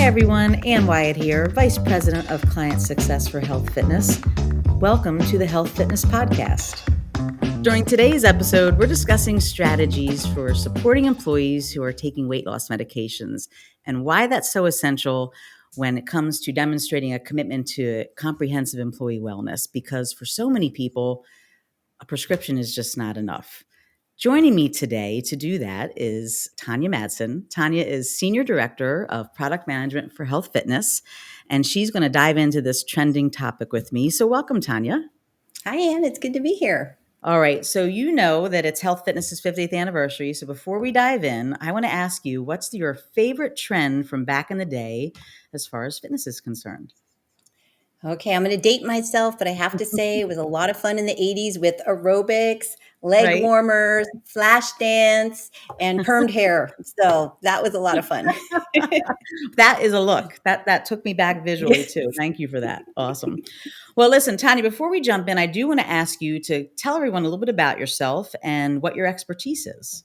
everyone, Ann Wyatt here, Vice President of Client Success for HealthFitness. Welcome to the HealthFitness Podcast. During today's episode, we're discussing strategies for supporting employees who are taking weight loss medications and why that's so essential when it comes to demonstrating a commitment to comprehensive employee wellness, because for so many people, a prescription is just not enough. Joining me today to do that is Tanja Madsen. Tanja is Senior Director of Product Management for HealthFitness, and she's going to dive into this trending topic with me. So welcome, Tanja. Hi, Ann. It's good to be here. All right. So you know that it's HealthFitness's 50th anniversary. So before we dive in, I want to ask you, what's your favorite trend from back in the day as far as fitness is concerned? Okay, I'm going to date myself, but I have to say it was a lot of fun in the 80s with aerobics, leg Right? warmers, flash dance, and permed hair. So that was a lot of fun. That is a look. That took me back visually too. Thank you for that. Awesome. Well, listen, Tanja, before we jump in, I do want to ask you to tell everyone a little bit about yourself and what your expertise is.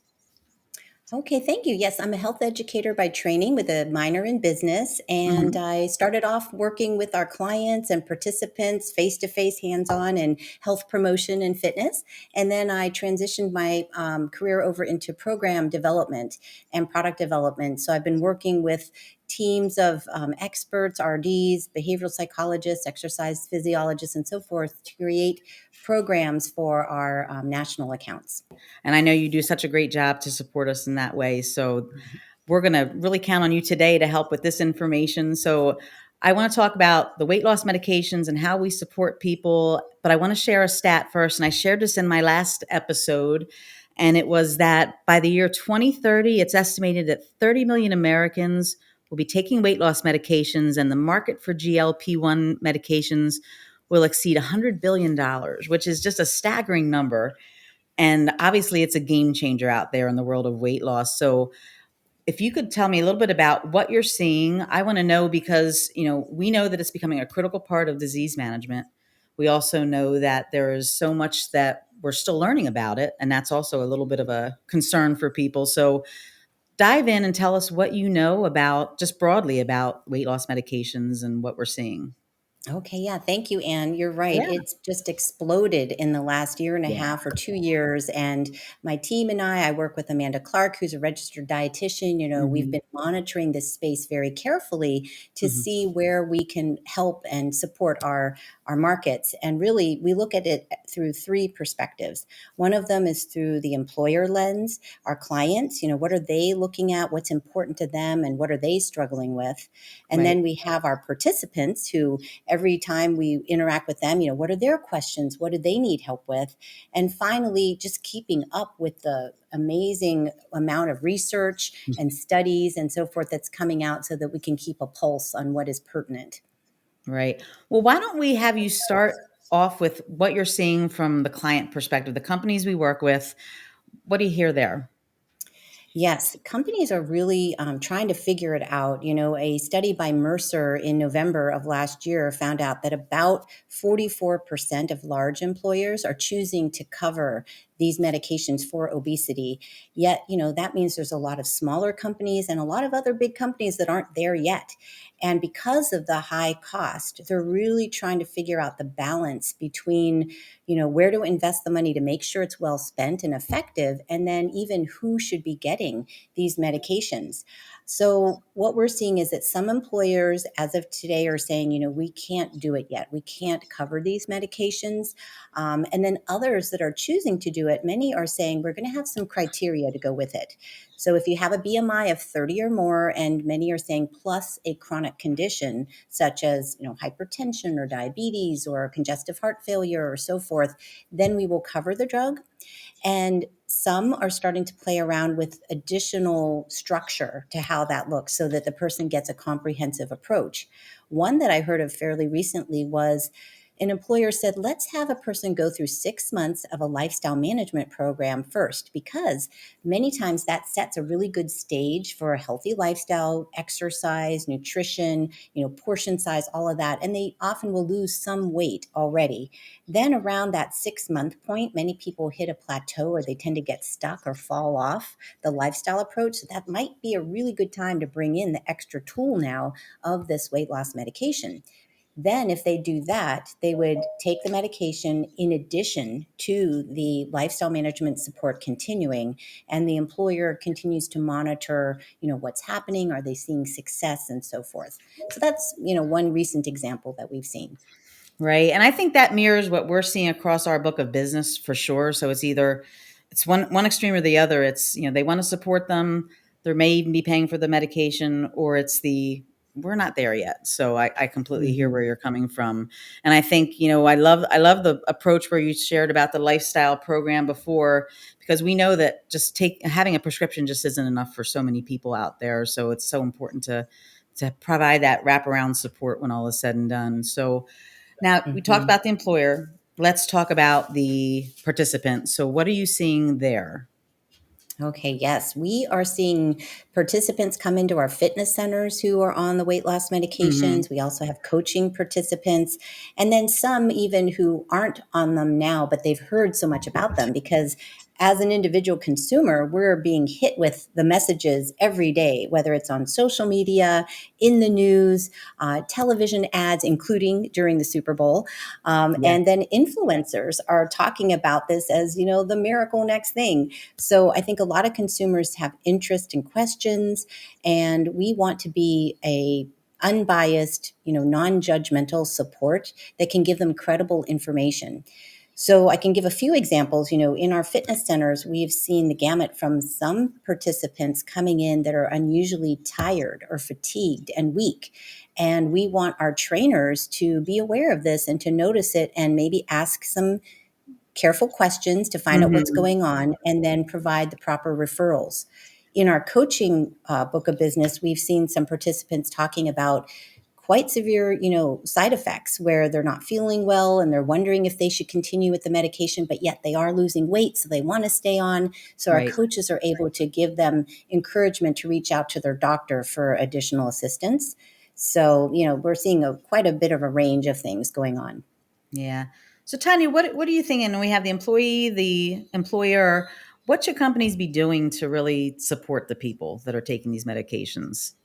Okay, thank you. Yes, I'm a health educator by training with a minor in business. And Mhm. I started off working with our clients and participants face to face, hands on, in health promotion and fitness. And then I transitioned my career over into program development and product development. So I've been working with teams of experts, RDs, behavioral psychologists, exercise physiologists, and so forth to create programs for our national accounts. And I know you do such a great job to support us in that way. So we're going to really count on you today to help with this information. So I want to talk about the weight loss medications and how we support people, but I want to share a stat first. And I shared this in my last episode. And it was that by the year 2030, it's estimated that 30 million Americans will be taking weight loss medications, and the market for GLP-1 medications will exceed $100 billion, which is just a staggering number. And obviously, it's a game changer out there in the world of weight loss. So if you could tell me a little bit about what you're seeing, I want to know, because, we know that it's becoming a critical part of disease management. We also know that there is so much that we're still learning about it, and that's also a little bit of a concern for people. So dive in and tell us what you know about, just broadly, about weight loss medications and what we're seeing. Okay, yeah, thank you, Anne. You're right. Yeah. It's just exploded in the last year and a Yeah. half or 2 years. And my team and I work with Amanda Clark, who's a registered dietitian. We've Hmm. been monitoring this space very carefully to Hmm. see where we can help and support our markets. And really, we look at it through three perspectives. One of them is through the employer lens, our clients, what are they looking at? What's important to them? And what are they struggling with? And Right. then we have our participants who every time we interact with them, what are their questions? What do they need help with? And finally, just keeping up with the amazing amount of research and studies and so forth that's coming out so that we can keep a pulse on what is pertinent. Right. Well, why don't we have you start off with what you're seeing from the client perspective, the companies we work with? What do you hear there? Yes, companies are really trying to figure it out. A study by Mercer in November of last year found out that about 44% of large employers are choosing to cover these medications for obesity. Yet, that means there's a lot of smaller companies and a lot of other big companies that aren't there yet. And because of the high cost, they're really trying to figure out the balance between where to invest the money to make sure it's well spent and effective, and then even who should be getting these medications. So what we're seeing is that some employers as of today are saying, we can't do it yet. We can't cover these medications. And then others that are choosing to do it, many are saying we're going to have some criteria to go with it. So if you have a BMI of 30 or more, and many are saying plus a chronic condition such as hypertension or diabetes or congestive heart failure or so forth, then we will cover the drug. And some are starting to play around with additional structure to how that looks so that the person gets a comprehensive approach. One that I heard of fairly recently was an employer said, let's have a person go through 6 months of a lifestyle management program first, because many times that sets a really good stage for a healthy lifestyle, exercise, nutrition, portion size, all of that. And they often will lose some weight already. Then around that 6 month point, many people hit a plateau or they tend to get stuck or fall off the lifestyle approach. So that might be a really good time to bring in the extra tool now of this weight loss medication. Then, if they do that, they would take the medication in addition to the lifestyle management support continuing, and the employer continues to monitor, what's happening, are they seeing success, and so forth. So that's, one recent example that we've seen. Right. And I think that mirrors what we're seeing across our book of business for sure. So it's one extreme or the other. It's, they want to support them. They may even be paying for the medication, or it's we're not there yet. So I completely hear Mhm. where you're coming from. And I think, I love the approach where you shared about the lifestyle program before, because we know that just having a prescription just isn't enough for so many people out there. So it's so important to provide that wraparound support when all is said and done. So now, we talked Mhm. about the employer. Let's talk about the participant. So, what are you seeing there? Okay, yes. We are seeing participants come into our fitness centers who are on the weight loss Mhm. medications. We also have coaching participants, and then some even who aren't on them now, but they've heard so much about them because as an individual consumer, we're being hit with the messages every day, whether it's on social media, in the news, television ads, including during the Super Bowl. Yeah. And then influencers are talking about this as, the miracle next thing. So I think a lot of consumers have interest and questions, and we want to be a unbiased, non-judgmental support that can give them credible information. So I can give a few examples. In our fitness centers, we've seen the gamut from some participants coming in that are unusually tired or fatigued and weak. And we want our trainers to be aware of this and to notice it and maybe ask some careful questions to find out what's Mhm. going on, and then provide the proper referrals. In our coaching book of business, we've seen some participants talking about quite severe, side effects where they're not feeling well and they're wondering if they should continue with the medication, but yet they are losing weight, so they want to stay on. So our Right. coaches are able to give them encouragement to reach out to their doctor for additional assistance. So, we're seeing quite a bit of a range of things going on. Yeah. So, Tanya, what are you thinking? And we have the employee, the employer. What should companies be doing to really support the people that are taking these medications?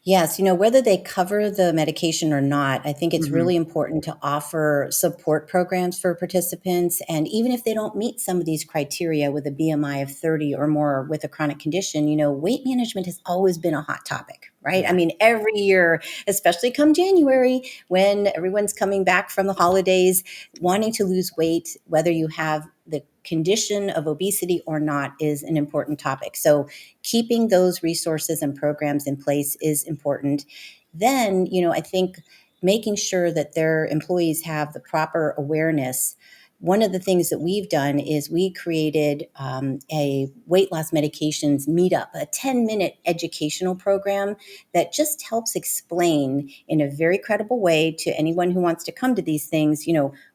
Yes, whether they cover the medication or not, I think it's Mhm. really important to offer support programs for participants. And even if they don't meet some of these criteria with a BMI of 30 or more with a chronic condition, weight management has always been a hot topic, right? I Yeah. mean, every year, especially come January, when everyone's coming back from the holidays, wanting to lose weight, whether you have the condition of obesity or not, is an important topic. So keeping those resources and programs in place is important. Then, I think making sure that their employees have the proper awareness. One of the things that we've done is we created a weight loss medications meetup, a 10-minute educational program that just helps explain in a very credible way to anyone who wants to come to these things,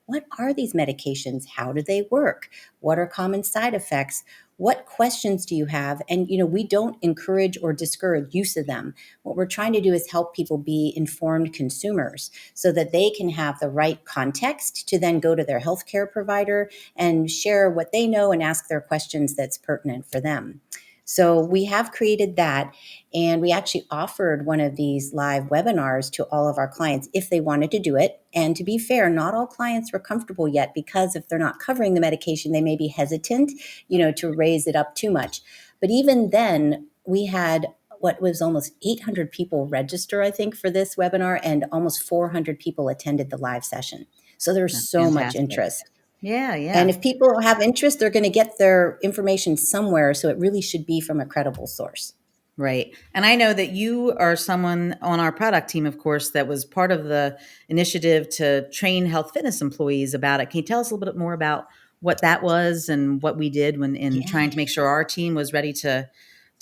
what are these medications? How do they work? What are common side effects? What questions do you have? And, we don't encourage or discourage use of them. What we're trying to do is help people be informed consumers so that they can have the right context to then go to their healthcare provider and share what they know and ask their questions that's pertinent for them. So we have created that, and we actually offered one of these live webinars to all of our clients if they wanted to do it. And to be fair, not all clients were comfortable yet, because if they're not covering the medication, they may be hesitant, to raise it up too much. But even then, we had what was almost 800 people register, I think, for this webinar, and almost 400 people attended the live session. So there's That's so much fantastic. interest. Yeah. And Yeah. if people have interest, they're going to get their information somewhere. So it really should be from a credible source. Right. And I know that you are someone on our product team, of course, that was part of the initiative to train health fitness employees about it. Can you tell us a little bit more about what that was and what we did when in trying to Yeah. make sure our team was ready to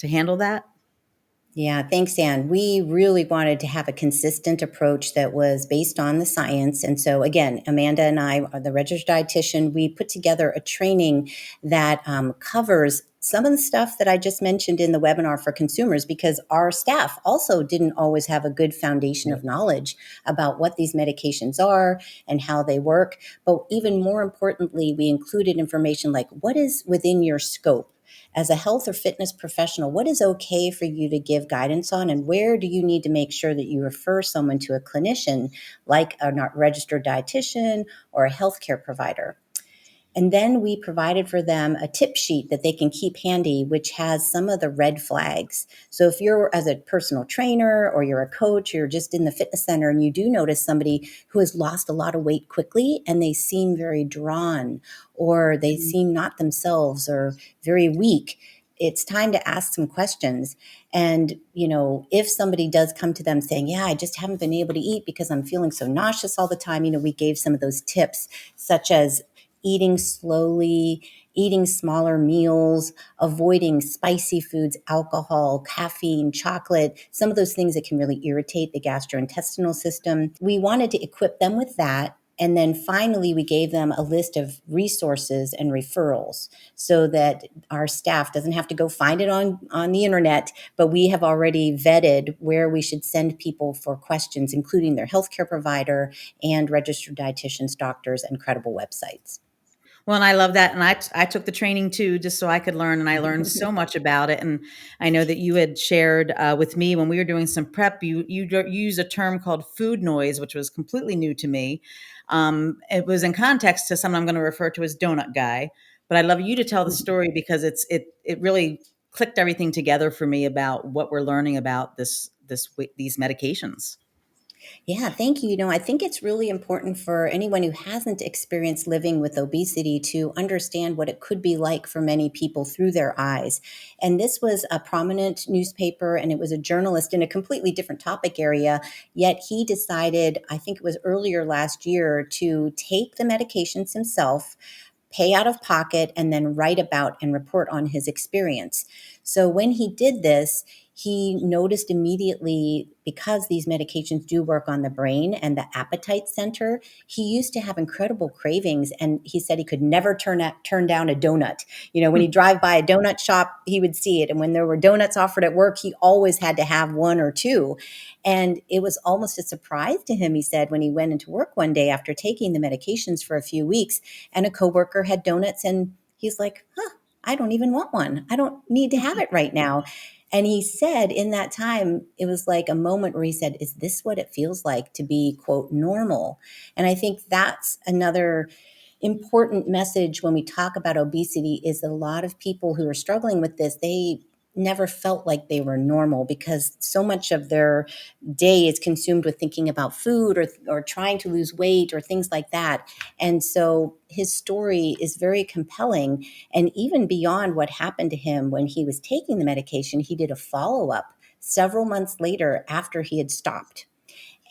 handle that? Yeah, thanks, Ann. We really wanted to have a consistent approach that was based on the science. And so, again, Amanda and I are the registered dietitian. We put together a training that covers some of the stuff that I just mentioned in the webinar for consumers, because our staff also didn't always have a good foundation of knowledge about what these medications are and how they work. But even more importantly, we included information like what is within your scope as a health or fitness professional. What is okay for you to give guidance on, and where do you need to make sure that you refer someone to a clinician like a not registered dietitian or a healthcare provider? And then we provided for them a tip sheet that they can keep handy, which has some of the red flags. So if you're as a personal trainer or you're a coach, or you're just in the fitness center and you do notice somebody who has lost a lot of weight quickly and they seem very drawn, or they seem not themselves or very weak, it's time to ask some questions. And, if somebody does come to them saying, yeah, I just haven't been able to eat because I'm feeling so nauseous all the time, we gave some of those tips, such as eating slowly, eating smaller meals, avoiding spicy foods, alcohol, caffeine, chocolate, some of those things that can really irritate the gastrointestinal system. We wanted to equip them with that. And then finally, we gave them a list of resources and referrals so that our staff doesn't have to go find it on the internet, but we have already vetted where we should send people for questions, including their healthcare provider and registered dietitians, doctors, and credible websites. Well, and I love that, and I took the training too, just so I could learn, and I learned so much about it. And I know that you had shared with me when we were doing some prep. You use a term called food noise, which was completely new to me. It was in context to someone I'm going to refer to as Donut Guy, but I'd love you to tell the story because it really clicked everything together for me about what we're learning about these medications. Yeah, thank you. I think it's really important for anyone who hasn't experienced living with obesity to understand what it could be like for many people through their eyes. And this was a prominent newspaper, and it was a journalist in a completely different topic area. Yet he decided, I think it was earlier last year, to take the medications himself, pay out of pocket, and then write about and report on his experience. So when he did this, he noticed immediately, because these medications do work on the brain and the appetite center, he used to have incredible cravings, and he said he could never turn down a donut. When he drive by a donut shop, he would see it, and when there were donuts offered at work, he always had to have one or two. And it was almost a surprise to him, he said, when he went into work one day after taking the medications for a few weeks, and a coworker had donuts, and he's like, I don't even want one. I don't need to have it right now. And he said in that time, it was like a moment where he said, is this what it feels like to be, quote, normal? And I think that's another important message when we talk about obesity, is a lot of people who are struggling with this, they never felt like they were normal because so much of their day is consumed with thinking about food, or trying to lose weight or things like that. And so his story is very compelling. And even beyond what happened to him when he was taking the medication, he did a follow-up several months later after he had stopped.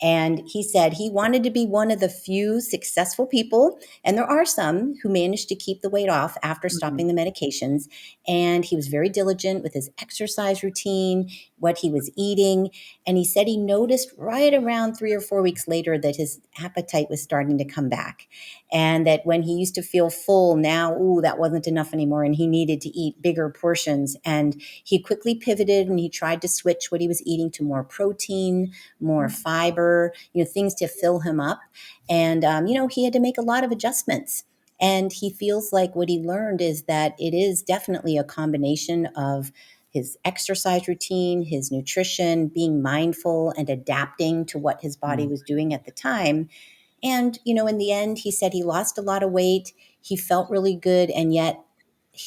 And he said he wanted to be one of the few successful people, and there are some who managed to keep the weight off after stopping the medications. And he was very diligent with his exercise routine, what he was eating. And he said he noticed right around 3 or 4 weeks later that his appetite was starting to come back. And that when he used to feel full, now, that wasn't enough anymore. And he needed to eat bigger portions. And he quickly pivoted, and he tried to switch what he was eating to more protein, more fiber, things to fill him up. And, he had to make a lot of adjustments. And he feels like what he learned is that it is definitely a combination of his exercise routine, his nutrition, being mindful and adapting to what his body was doing at the time. And, in the end, he said he lost a lot of weight. He felt really good. And yet,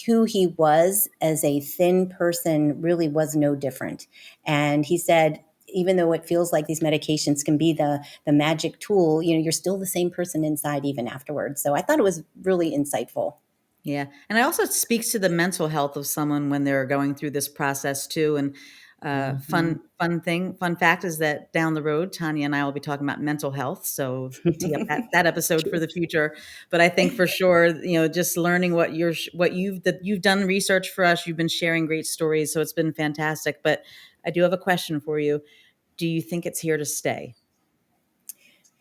who he was as a thin person really was no different. And he said, even though it feels like these medications can be the magic tool, you're still the same person inside even afterwards. So I thought it was really insightful. Yeah, and it also speaks to the mental health of someone when they're going through this process too. And Mhm. Fun fact is that down the road, Tanya and I will be talking about mental health. So tee up that episode for True. the future. But I think for sure, just learning what you've done research for us. You've been sharing great stories, so it's been fantastic. But I do have a question for you. Do you think it's here to stay?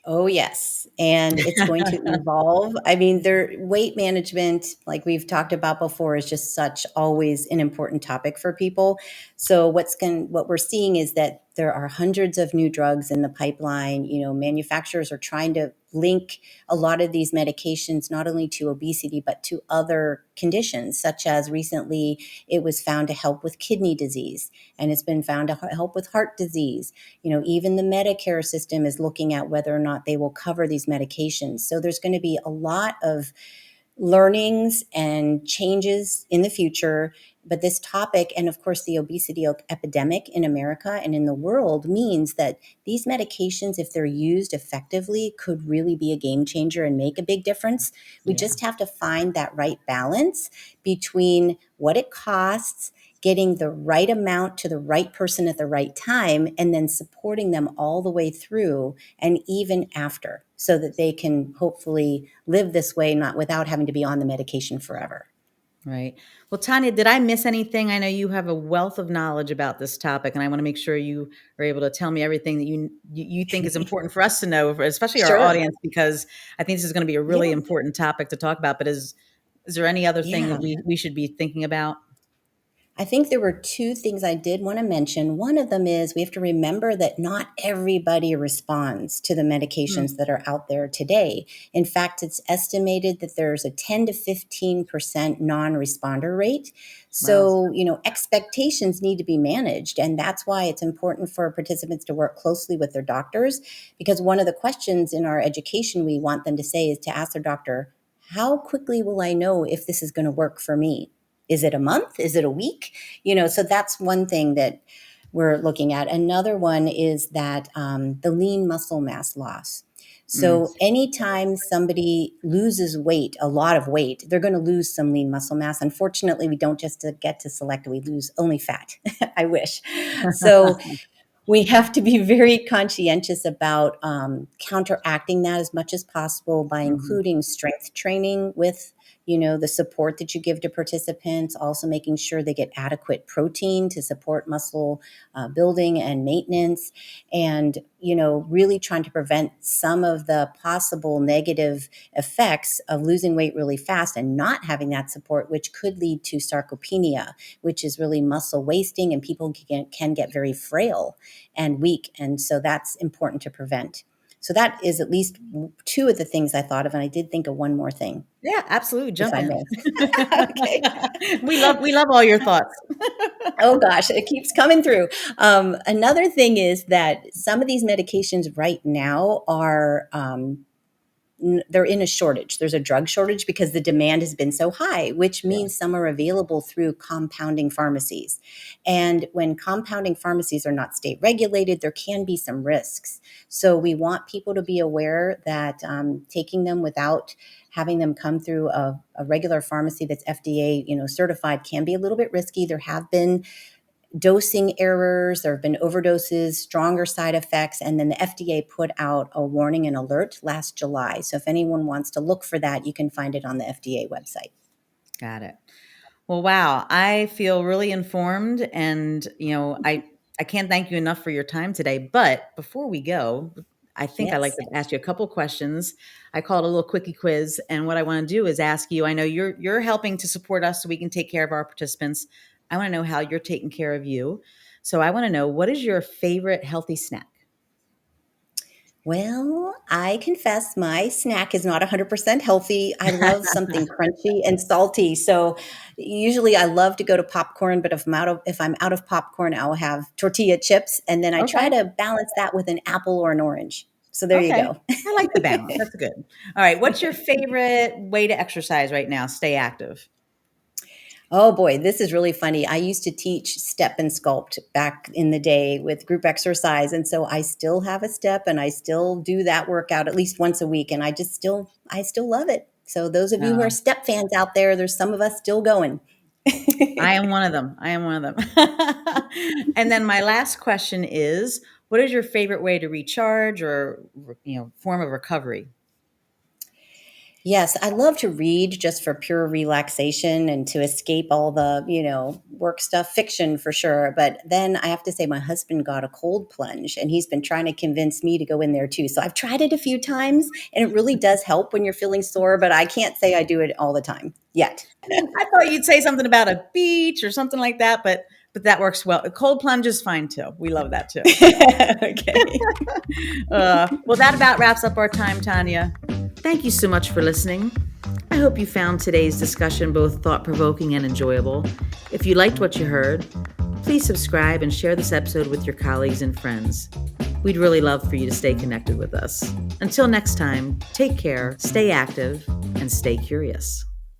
Oh, yes. And it's going to evolve. I mean, their weight management, like we've talked about before, is just such always an important topic for people. So what we're seeing is that there are hundreds of new drugs in the pipeline. Manufacturers are trying to link a lot of these medications not only to obesity but to other conditions, such as recently it was found to help with kidney disease, and it's been found to help with heart disease. Even the Medicare system is looking at whether or not they will cover these medications. So there's going to be a lot of learnings and changes in the future. But this topic, and of course, the obesity epidemic in America and in the world, means that these medications, if they're used effectively, could really be a game changer and make a big difference. We Yeah. just have to find that right balance between what it costs, getting the right amount to the right person at the right time, and then supporting them all the way through and even after, so that they can hopefully live this way, not without having to be on the medication forever. Right. Well, Tanya, did I miss anything? I know you have a wealth of knowledge about this topic, and I want to make sure you are able to tell me everything that you think is important for us to know, especially our Sure. audience, because I think this is going to be a really Yeah. important topic to talk about. But is there any other thing that Yeah. we should be thinking about? I think there were two things I did want to mention. One of them is we have to remember that not everybody responds to the Hmm. medications that are out there today. In fact, it's estimated that there's a 10 to 15% non-responder rate. Wow. So, expectations need to be managed. And that's why it's important for participants to work closely with their doctors, because one of the questions in our education we want them to say is to ask their doctor, how quickly will I know if this is going to work for me? Is it a month? Is it a week? So that's one thing that we're looking at. Another one is that the lean muscle mass loss. Mm. So anytime somebody loses weight, a lot of weight, they're going to lose some lean muscle mass. Unfortunately, we don't just get to select, we lose only fat. I wish. So we have to be very conscientious about counteracting that as much as possible by Mhm. including strength training with the support that you give to participants, also making sure they get adequate protein to support muscle building and maintenance, and really trying to prevent some of the possible negative effects of losing weight really fast and not having that support, which could lead to sarcopenia, which is really muscle wasting, and people can get very frail and weak. And so that's important to prevent. So that is at least two of the things I thought of. And I did think of one more thing, Yeah, absolutely. if Jump I in. may. Okay. We love all your thoughts. Oh gosh, it keeps coming through. Another thing is that some of these medications right now are they're in a shortage. There's a drug shortage because the demand has been so high, which Yeah. means some are available through compounding pharmacies. And when compounding pharmacies are not state regulated, there can be some risks. So we want people to be aware that taking them without having them come through a regular pharmacy that's FDA, certified, can be a little bit risky. There have been dosing errors, there have been overdoses, stronger side effects, and then the FDA put out a warning and alert last July. So if anyone wants to look for that, you can find it on the FDA website. Got it. Well, wow. I feel really informed, and I can't thank you enough for your time today. But before we go, I think I'd like Yes. to ask you a couple questions. I call it a little quickie quiz, and what I want to do is ask you. I know you're helping to support us so we can take care of our participants. I want to know how you're taking care of you. So I want to know, what is your favorite healthy snack? Well, I confess my snack is not 100% healthy. I love something crunchy and salty. So usually I love to go to popcorn, but if I'm out of popcorn, I'll have tortilla chips, and then I try Okay. to balance that with an apple or an orange. So there you Okay. go. I like the balance. That's good. All right. What's your favorite way to exercise right now? Stay active. Oh boy, this is really funny. I used to teach step and sculpt back in the day with group exercise. And so I still have a step and I still do that workout at least once a week. And I still love it. So those of you who are Uh, step fans out there, there's some of us still going. I am one of them. I am one of them. And then my last question is, what is your favorite way to recharge or, form of recovery? Yes, I love to read just for pure relaxation and to escape all the, work stuff, fiction for sure. But then I have to say, my husband got a cold plunge and he's been trying to convince me to go in there too. So I've tried it a few times and it really does help when you're feeling sore, but I can't say I do it all the time yet. I thought you'd say something about a beach or something like that, but that works well. A cold plunge is fine too. We love that too. Okay. Well, that about wraps up our time, Tanja. Thank you so much for listening. I hope you found today's discussion both thought-provoking and enjoyable. If you liked what you heard, please subscribe and share this episode with your colleagues and friends. We'd really love for you to stay connected with us. Until next time, take care, stay active, and stay curious.